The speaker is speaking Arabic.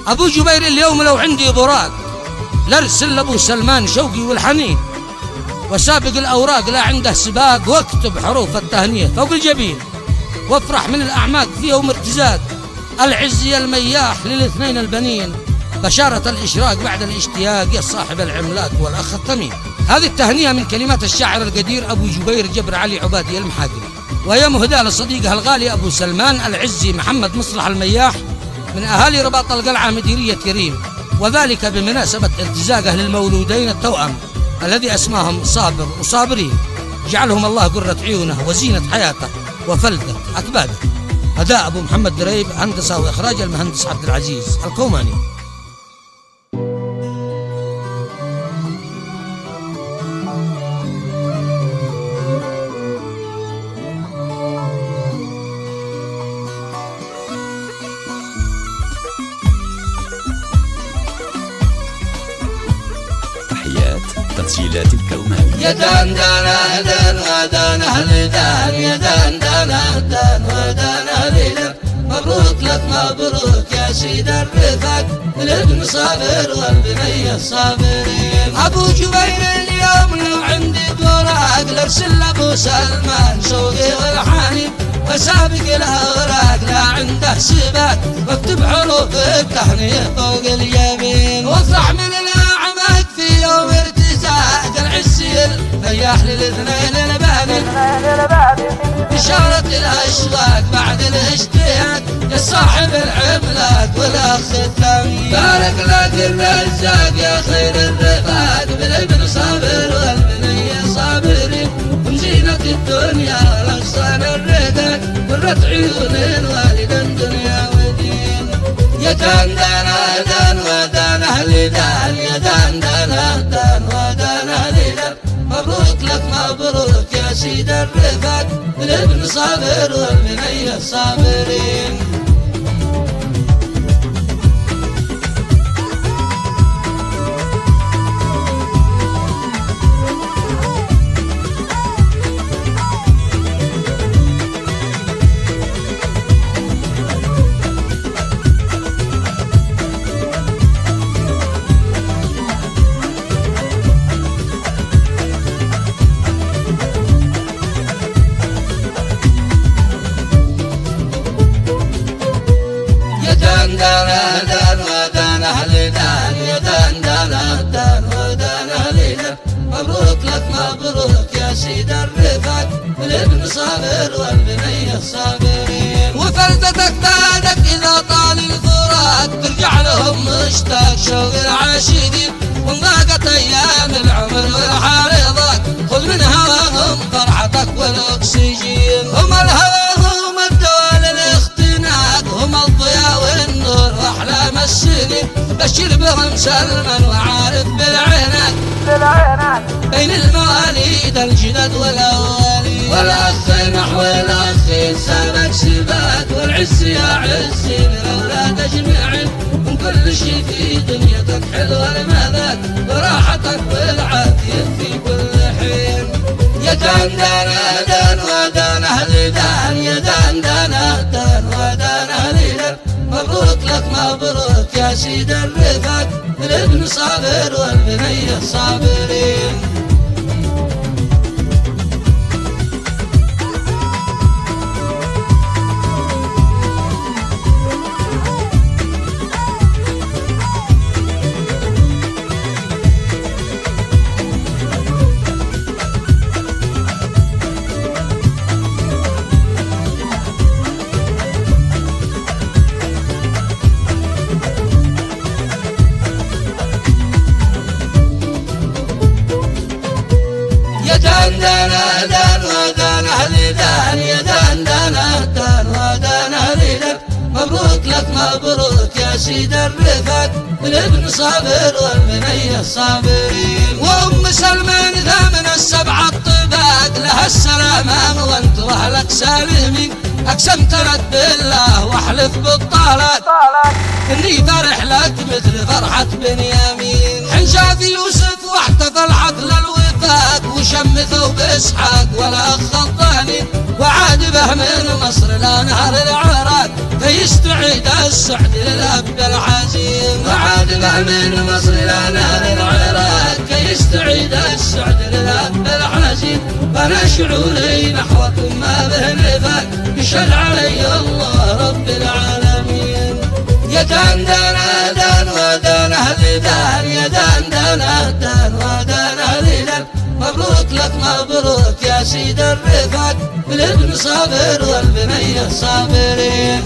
أبو جبير اليوم لو عندي براق لارسل لأبو سلمان شوقي والحنين، وسابق الأوراق لا عنده سباق، واكتب حروف التهنية فوق الجبين، وافرح من الأعماق في يوم ارتزاق العز يا المياح للاثنين البنين، بشارة الإشراق بعد الاشتياق يا صاحب العملاق والأخ الثمين. هذه التهنئة من كلمات الشاعر القدير أبو جبير جبر علي عبادي المحاقري، وهي مهداة لصديقه الغالي أبو سلمان العزي محمد مصلح المياح من أهالي رباط القلعة مديرية كريم، وذلك بمناسبة ارتزاقه للمولودين التوأم الذي أسماهم صابر وصابرين، جعلهم الله قرة عيونه وزينة حياته وفلذة أكباده. أداء أبو محمد دريب، هندسة وإخراج المهندس عبد العزيز الكوماني. تسجيلات الكوماني. يا دان دان دان ودان أهل دان، يا دان دان دان ودان أهل دان، مبروك لك مبروك يا سيد الرفاق، الابن صابر والبنية الصابرين. أبو جبير اليوم لو عندي براق لارسل أبو سلمان شوقي والحنين، وسابق الأوراق لا عنده سباق، واكتب حروف التهنئة فوق اليمين، وافرح من الأعماق في يوم ارتزاق العزي المياح للاثنين البنين، بشارة الأشواق بعد الاشتياق يا صاحب العملاق والأخ الثمين. بارك لك الرزاق يا خير الرفاق، بالابن صابر والبنية صابرين، ومزينة الدنيا والأغصان الرقاق، قرة عيون الوالدين دنيا ودين. يا دان دان دان ودان أهل دان، يا دان دان دان ودان أهل دان، مبروك لك مبروك يا سيد الرفاق، الابن صابر والبنية صابرين. دان دان ودان أهل دان، يا دان دان دان ودان أهل دان، مبروك لك مبروك يا سيد الرفاق، الابن صابر والبنية الصابرين. وفلذتك بعدك إذا طال الفراق ترجع لهم مشتاق شوق العاشقين، وانضاقت أيام العمر والحارضات خذ من هواهم فرحتك والأكسجين. هم الهوى هم الدواء للاختناق، هم الضياء والنور وأحلام السنين، بشر بهم سلما وعارف بالعناق بين المواليد الجدد والأوالين. والأخ نحو الأخ سابك سباق، والعز يا عزي للأولاد أجمعين، من كل شي في دنيتك حلوة المذاق، وراحتك والعافية في كل حين. يا دان دان دان ودان أهل دان، يا دان دان دان ودان أهل دان، مبروك لك مبروك يا سيد الرفاق، الابن صابر والبنية الصابرين. دان دان ودان أهل دان، يا دان دان دان ودان أهل دان، مبروك لك مبروك يا سيد الرفاق، الابن صابر والبنية الصابرين. وأم سلمان ثامن السبع الطباق لها السلامة وانت واهلك سالمين، أقسمت لك بالله واحلف بالطلاق إني فرح لك مثل فرحة بنيامين. حين شاف يوسف واحتفل حفل الوفاق، وشم ثوب إسحاق والأخ الطهنين، وعاد به من مصر لنهر العراق، فيستعيد السعد للأب الحزين وعادله من مصر إلى نار العراق كيستعيد السعد للأب الحزين فأنا شعوري نحوكم ما به نفاق يشهد علي الله رب العالمين يا دان دان دان ودان أهل دان يا دان دان دان ودان أهل دان مبروك لك مبروك يا سيد الرفاق بالابن صابر والبنية صابرين